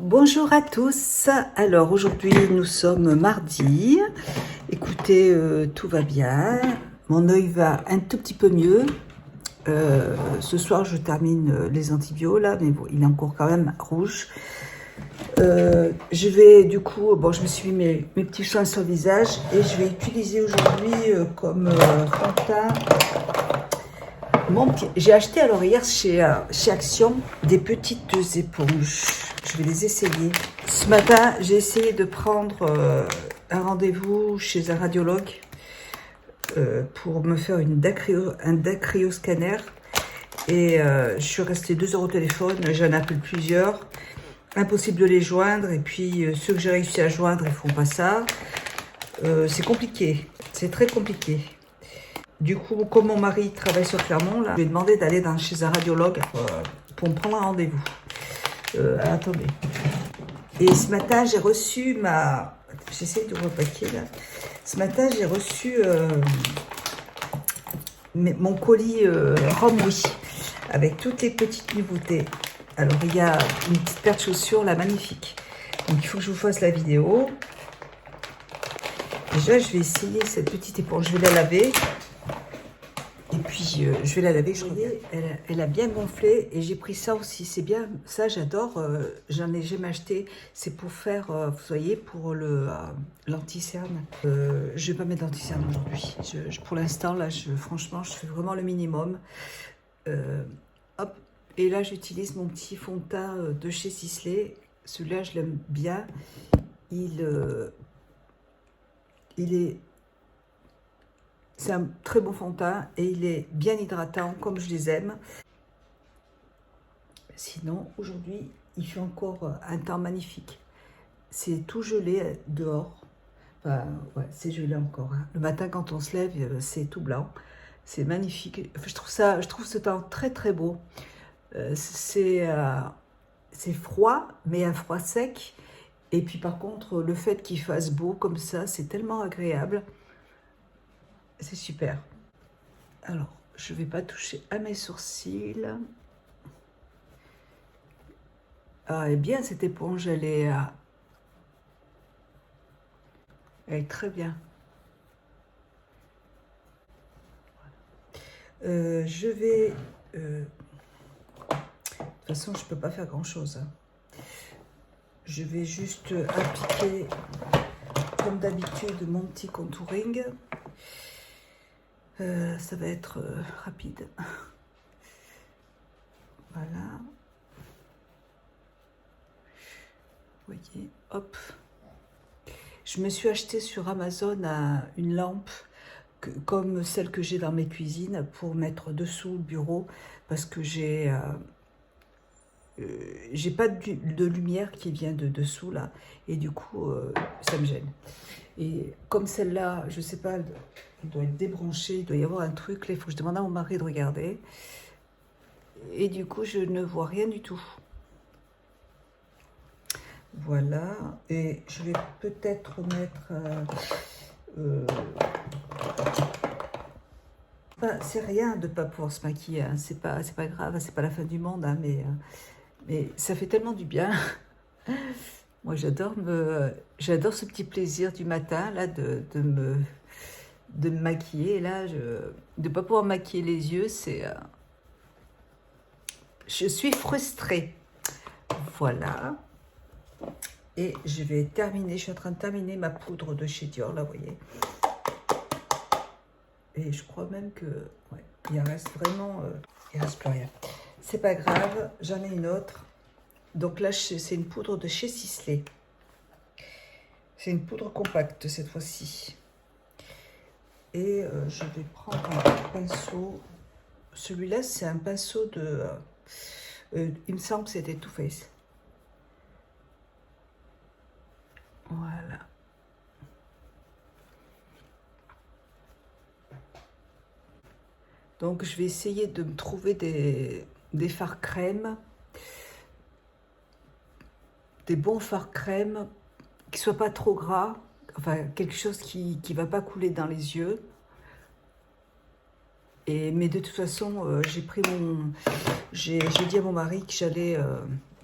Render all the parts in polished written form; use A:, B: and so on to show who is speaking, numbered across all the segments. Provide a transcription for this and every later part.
A: Bonjour à tous. Alors aujourd'hui nous sommes mardi. Écoutez, tout va bien. Mon œil va un tout petit peu mieux. Ce soir je termine les antibiotiques là, mais bon, il est encore quand même rouge. Je vais du coup, bon, je me suis mis mes petits soins sur le visage et je vais utiliser aujourd'hui comme fond de teint. J'ai acheté alors hier chez Action des petites éponges. Je vais les essayer. Ce matin, j'ai essayé de prendre un rendez-vous chez un radiologue pour me faire un dacryoscanner. Et je suis restée 2 heures au téléphone. J'en appelle plusieurs. Impossible de les joindre. Et puis ceux que j'ai réussi à joindre, ils font pas ça. C'est compliqué. C'est très compliqué. Du coup, comme mon mari travaille sur Clermont, là, je lui ai demandé d'aller chez un radiologue pour me prendre un rendez-vous. Attendez. Et ce matin, j'ai reçu ma... J'essaie de repaquer, là. Ce matin, j'ai reçu mon colis Romwe avec toutes les petites nouveautés. Alors, il y a une petite paire de chaussures, là, magnifique. Donc, il faut que je vous fasse la vidéo. Déjà, je vais essayer cette petite éponge. Je vais la laver. Et puis, je vais la laver. Elle a bien gonflé et j'ai pris ça aussi. C'est bien, ça j'adore. J'en ai jamais acheté. C'est pour faire, vous voyez, pour l'anti-cerne. Je vais pas mettre d'anti-cerne aujourd'hui. Pour l'instant, là, franchement, je fais vraiment le minimum. Hop. Et là, j'utilise mon petit fond de teint de chez Sisley. Celui-là, je l'aime bien. Il est... C'est un très bon fond de teint et il est bien hydratant comme je les aime. Sinon, aujourd'hui, il fait encore un temps magnifique. C'est tout gelé dehors. Enfin, ouais, c'est gelé encore. Hein. Le matin, quand on se lève, c'est tout blanc. C'est magnifique. Je trouve ce temps très très beau. C'est froid, mais un froid sec. Et puis par contre, le fait qu'il fasse beau comme ça, c'est tellement agréable. C'est super. Alors, je ne vais pas toucher à mes sourcils. Ah, elle est bien cette éponge, elle est très bien. Je vais... de toute façon, je ne peux pas faire grand-chose. Hein. Je vais juste appliquer, comme d'habitude, mon petit contouring. Ça va être rapide. Voilà. Vous voyez, hop. Je me suis acheté sur Amazon une lampe comme celle que j'ai dans mes cuisines pour mettre dessous le bureau parce que j'ai pas de lumière qui vient de dessous là et du coup ça me gêne. Et comme celle-là, je sais pas, elle doit être débranchée, il doit y avoir un truc là, il faut que je demande à mon mari de regarder. Et du coup, je ne vois rien du tout. Voilà, et je vais peut-être mettre... c'est rien de ne pas pouvoir se maquiller, hein. C'est pas grave, c'est pas la fin du monde, hein, mais ça fait tellement du bien. Moi, j'adore ce petit plaisir du matin, là, de me maquiller. Et là, de ne pas pouvoir maquiller les yeux, c'est... je suis frustrée. Voilà. Et je vais terminer, je suis en train de terminer ma poudre de chez Dior, là, vous voyez. Et je crois même que, ouais, il en reste vraiment, il reste plus rien. C'est pas grave, j'en ai une autre. Donc là, c'est une poudre de chez Sisley. C'est une poudre compacte cette fois-ci. Et je vais prendre un pinceau. Celui-là, c'est un pinceau de... il me semble que c'était Too Faced. Voilà. Donc, je vais essayer de me trouver des fards crème, des bons fards crème, qui ne soient pas trop gras, enfin, quelque chose qui ne va pas couler dans les yeux. Mais de toute façon, j'ai dit à mon mari que j'allais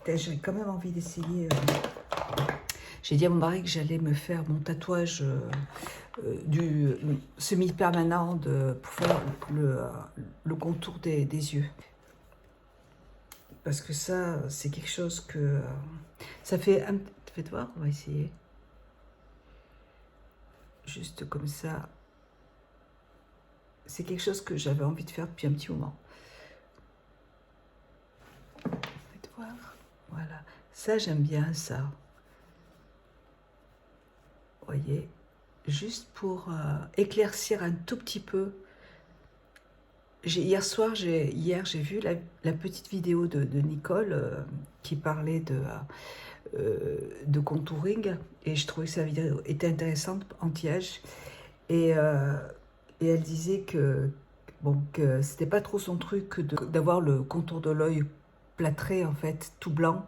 A: J'ai quand même envie d'essayer. J'ai dit à mon mari que j'allais me faire mon tatouage du semi-permanent pour faire le contour des yeux. Parce que ça, c'est quelque chose que... ça fait un... Faites voir, on va essayer. Juste comme ça. C'est quelque chose que j'avais envie de faire depuis un petit moment. Faites voir. Voilà. Ça, j'aime bien ça. Vous voyez, juste pour éclaircir un tout petit peu. Hier, j'ai vu la petite vidéo de Nicole qui parlait de contouring et je trouvais que sa vidéo était intéressante, anti-âge. Et elle disait que, bon, que c'était pas trop son truc d'avoir le contour de l'œil plâtré, en fait, tout blanc.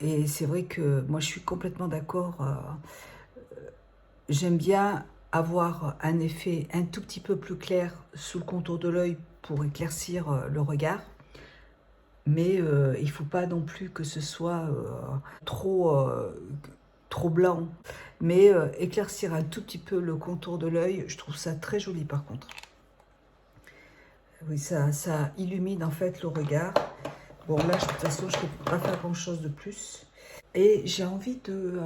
A: Et c'est vrai que moi, je suis complètement d'accord. J'aime bien avoir un effet un tout petit peu plus clair sous le contour de l'œil pour éclaircir le regard. Mais il ne faut pas non plus que ce soit trop blanc. Mais éclaircir un tout petit peu le contour de l'œil, je trouve ça très joli par contre. Oui, ça illumine en fait le regard. Bon là, de toute façon, je ne peux pas faire grand chose de plus. Et j'ai envie de...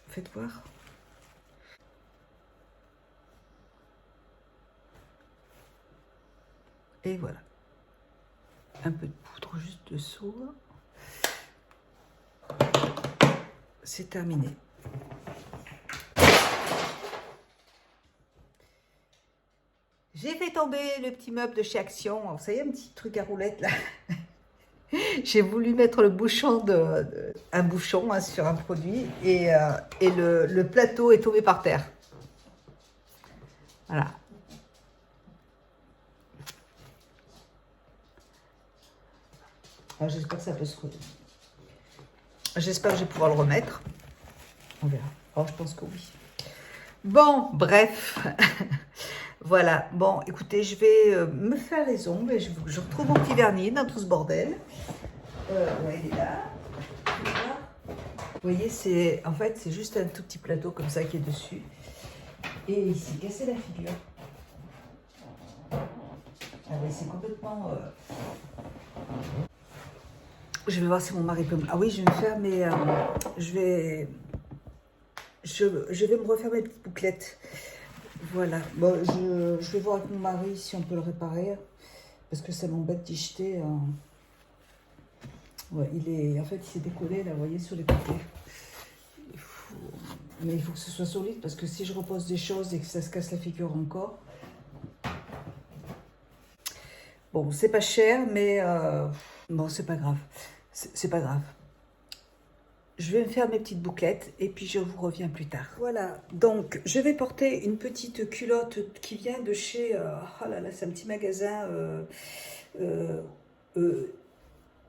A: faites voir. Et voilà. Un peu de poudre juste dessous. C'est terminé. J'ai fait tomber le petit meuble de chez Action. Vous savez, un petit truc à roulette là. J'ai voulu mettre le bouchon un bouchon hein, sur un produit et le plateau est tombé par terre. Voilà. J'espère que ça peut se... J'espère que je vais pouvoir le remettre. On verra. Oh, je pense que oui. Bon, bref. Voilà. Bon, écoutez, je vais me faire les ongles et je retrouve mon petit vernis dans tout ce bordel. Ouais, il est là. Vous voyez, en fait, c'est juste un tout petit plateau comme ça qui est dessus. Et il s'est cassé la figure. Ah oui, c'est complètement... Je vais voir si mon mari peut... Ah oui, je vais me faire mes... je vais me refaire mes petites bouclettes. Voilà. Bon, je vais voir avec mon mari si on peut le réparer. Parce que ça m'embête d'y jeter. Ouais, en fait, il s'est décollé, là, vous voyez, sur les côtés. Mais il faut que ce soit solide, parce que si je repose des choses et que ça se casse la figure encore... Bon, c'est pas cher, mais... bon, c'est pas grave. C'est pas grave. Je vais me faire mes petites bouclettes et puis je vous reviens plus tard. Voilà, donc je vais porter une petite culotte qui vient de chez... oh là là, c'est un petit magasin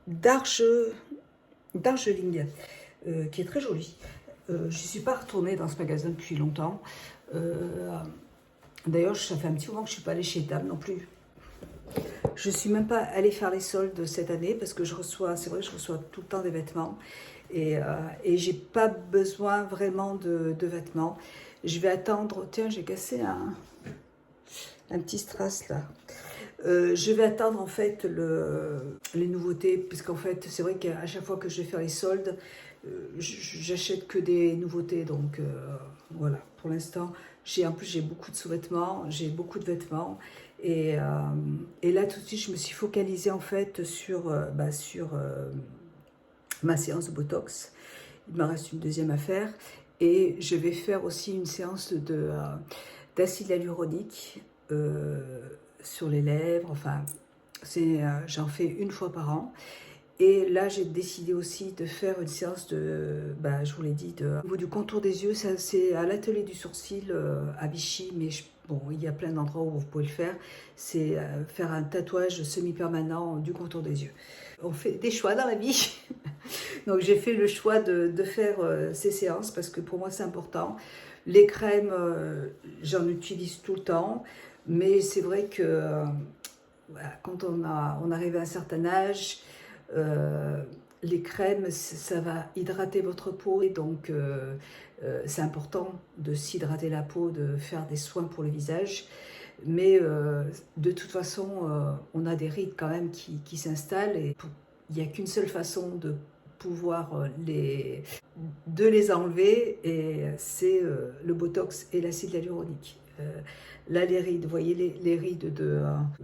A: d'Argeling, qui est très joli. Je ne suis pas retournée dans ce magasin depuis longtemps. D'ailleurs, ça fait un petit moment que je ne suis pas allée chez Dame non plus. Je ne suis même pas allée faire les soldes cette année parce que c'est vrai que je reçois tout le temps des vêtements et j'ai pas besoin vraiment de vêtements. Je vais attendre, tiens, j'ai cassé un petit strass là. Je vais attendre en fait les nouveautés puisqu'en fait c'est vrai qu'à chaque fois que je vais faire les soldes, j'achète que des nouveautés donc voilà, pour l'instant en plus j'ai beaucoup de sous-vêtements, j'ai beaucoup de vêtements et là tout de suite je me suis focalisée en fait sur ma séance de Botox. Il me reste une deuxième à faire et je vais faire aussi une séance d'acide hyaluronique sur les lèvres, enfin j'en fais une fois par an. Et là, j'ai décidé aussi de faire une séance je vous l'ai dit, au niveau du contour des yeux. C'est à l'atelier du sourcil à Vichy, mais bon, il y a plein d'endroits où vous pouvez le faire. C'est faire un tatouage semi-permanent du contour des yeux. On fait des choix dans la vie. Donc, j'ai fait le choix de faire ces séances parce que pour moi, c'est important. Les crèmes, j'en utilise tout le temps, mais c'est vrai que... voilà, quand on arrive à un certain âge, les crèmes, ça va hydrater votre peau et donc c'est important de s'hydrater la peau, de faire des soins pour le visage. Mais de toute façon, on a des rides quand même qui s'installent et il n'y a qu'une seule façon de pouvoir de les enlever et c'est le botox et l'acide hyaluronique. Là, les rides, vous voyez les rides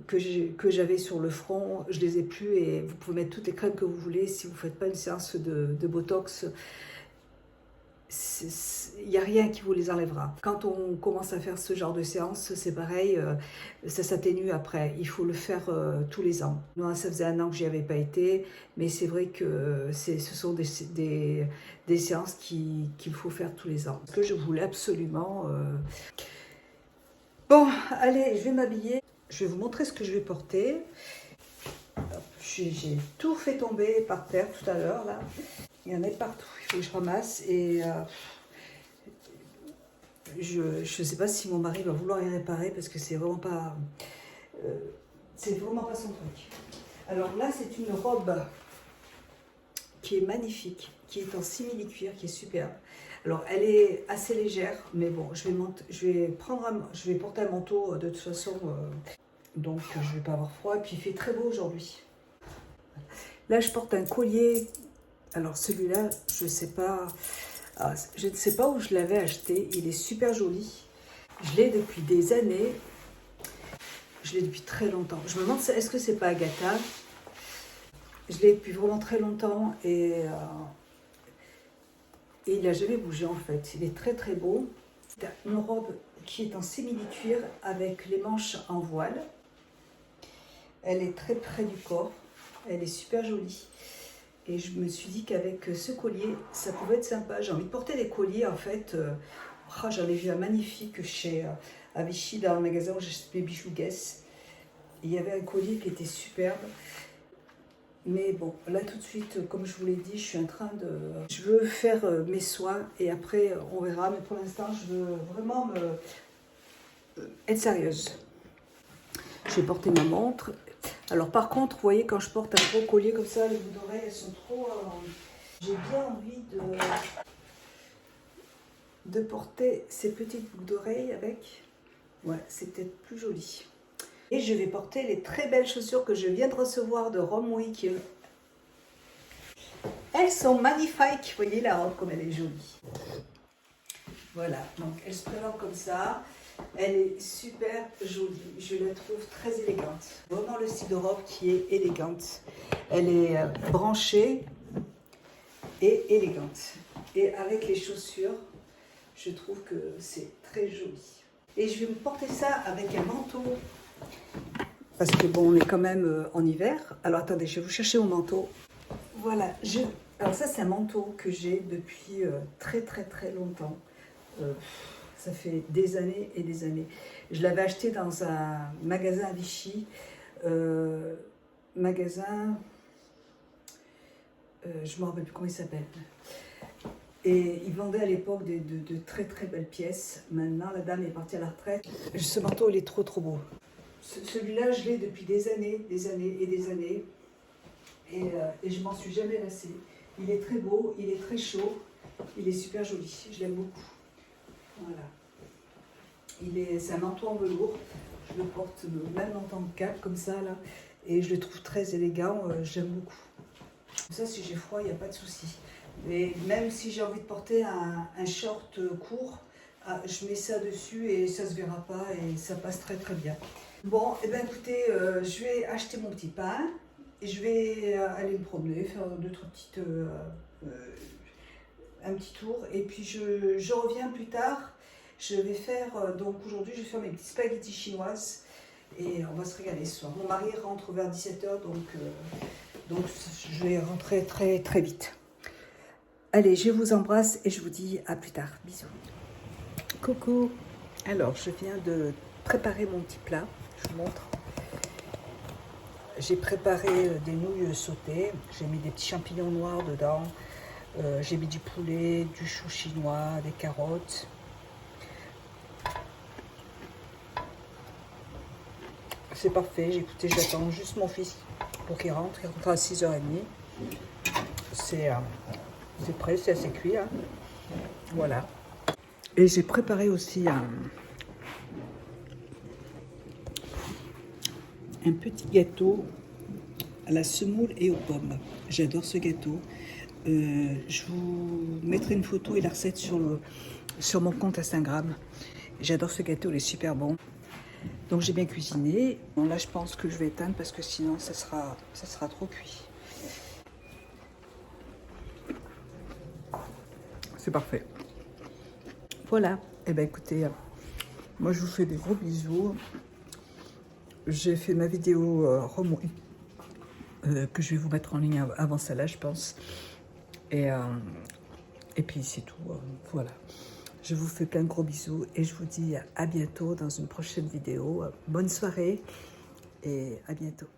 A: que j'avais sur le front, je les ai plus et vous pouvez mettre toutes les crèmes que vous voulez. Si vous ne faites pas une séance de botox, il n'y a rien qui vous les enlèvera. Quand on commence à faire ce genre de séance, c'est pareil, ça s'atténue après. Il faut le faire tous les ans. Moi, ça faisait 1 an que j'y avais pas été, mais c'est vrai que ce sont des séances qu'il faut faire tous les ans. Parce que je voulais absolument... Bon, allez, je vais m'habiller. Je vais vous montrer ce que je vais porter. J'ai tout fait tomber par terre tout à l'heure, là. Il y en a partout, il faut que je ramasse et je ne sais pas si mon mari va vouloir y réparer parce que c'est vraiment pas son truc. Alors là, c'est une robe qui est magnifique, qui est en simili-cuir, qui est superbe. Alors elle est assez légère, mais bon, je vais porter un manteau de toute façon, donc je vais pas avoir froid. Et puis il fait très beau aujourd'hui. Là, je porte un collier. Alors celui-là, je ne sais pas où je l'avais acheté. Il est super joli. Je l'ai depuis des années. Je l'ai depuis très longtemps. Je me demande, est-ce que c'est pas Agatha? Je l'ai depuis vraiment très longtemps et il n'a jamais bougé en fait. Il est très très beau. C'est une robe qui est en simili-cuir avec les manches en voile. Elle est très près du corps. Elle est super jolie. Et je me suis dit qu'avec ce collier, ça pouvait être sympa. J'ai envie de porter des colliers, en fait. J'en ai vu un magnifique à Vichy, dans le magasin où j'ai acheté les bijoux Guess. Il y avait un collier qui était superbe. Mais bon, là tout de suite, comme je vous l'ai dit, je suis en train de... Je veux faire mes soins et après, on verra. Mais pour l'instant, je veux vraiment être sérieuse. Je vais porter ma montre. Alors par contre, vous voyez, quand je porte un gros collier comme ça, les boucles d'oreilles, elles sont trop... J'ai bien envie de porter ces petites boucles d'oreilles avec. Ouais, c'est peut-être plus joli. Et je vais porter les très belles chaussures que je viens de recevoir de Rome Week. Elles sont magnifiques. Vous voyez la robe comme elle est jolie. Voilà, donc elle se présente comme ça. Elle est super jolie, je la trouve très élégante. Vraiment le style de robe qui est élégante. Elle est branchée et élégante. Et avec les chaussures, je trouve que c'est très joli. Et je vais me porter ça avec un manteau. Parce que bon, on est quand même en hiver. Alors attendez, je vais vous chercher mon manteau. Voilà, alors ça c'est un manteau que j'ai depuis très très très longtemps. Ça fait des années et des années. Je l'avais acheté dans un magasin à Vichy. Je ne me rappelle plus comment il s'appelle. Et il vendait à l'époque de très très belles pièces. Maintenant, la dame est partie à la retraite. Ce manteau, il est trop trop beau. Celui-là, je l'ai depuis des années et des années. Et je m'en suis jamais lassée. Il est très beau, il est très chaud. Il est super joli. Je l'aime beaucoup. Voilà. C'est un manteau en velours. Je le porte même en tant que cape, comme ça, là. Et je le trouve très élégant. J'aime beaucoup. Ça, si j'ai froid, il n'y a pas de souci. Mais même si j'ai envie de porter un short court, je mets ça dessus et ça ne se verra pas et ça passe très très bien. Bon, et bien écoutez, je vais acheter mon petit pain et je vais aller me promener, faire un petit tour et puis je reviens plus tard. Je vais faire, donc aujourd'hui je vais faire mes petites spaghettis chinoises et on va se régaler ce soir. Mon mari rentre vers 17h donc je vais rentrer très très vite. Allez, je vous embrasse et je vous dis à plus tard. Bisous. Coucou. Alors, je viens de préparer mon petit plat. Je vous montre. J'ai préparé des nouilles sautées. J'ai mis des petits champignons noirs dedans. J'ai mis du poulet, du chou chinois, des carottes. c'est parfait. Écoutez, j'attends juste mon fils pour qu'il rentre. Il rentre à 6h30. C'est prêt, c'est assez cuit. Hein. Voilà. Et j'ai préparé aussi un petit gâteau à la semoule et aux pommes. J'adore ce gâteau. Je vous mettrai une photo et la recette sur mon compte Instagram. J'adore ce gâteau, il est super bon. Donc j'ai bien cuisiné. Bon, là, je pense que je vais éteindre parce que sinon, ça sera trop cuit. C'est parfait. Voilà. Eh bien, écoutez, moi, je vous fais des gros bisous. J'ai fait ma vidéo que je vais vous mettre en ligne avant ça, là, je pense. Et puis, c'est tout. Voilà. Je vous fais plein de gros bisous et je vous dis à bientôt dans une prochaine vidéo. Bonne soirée et à bientôt.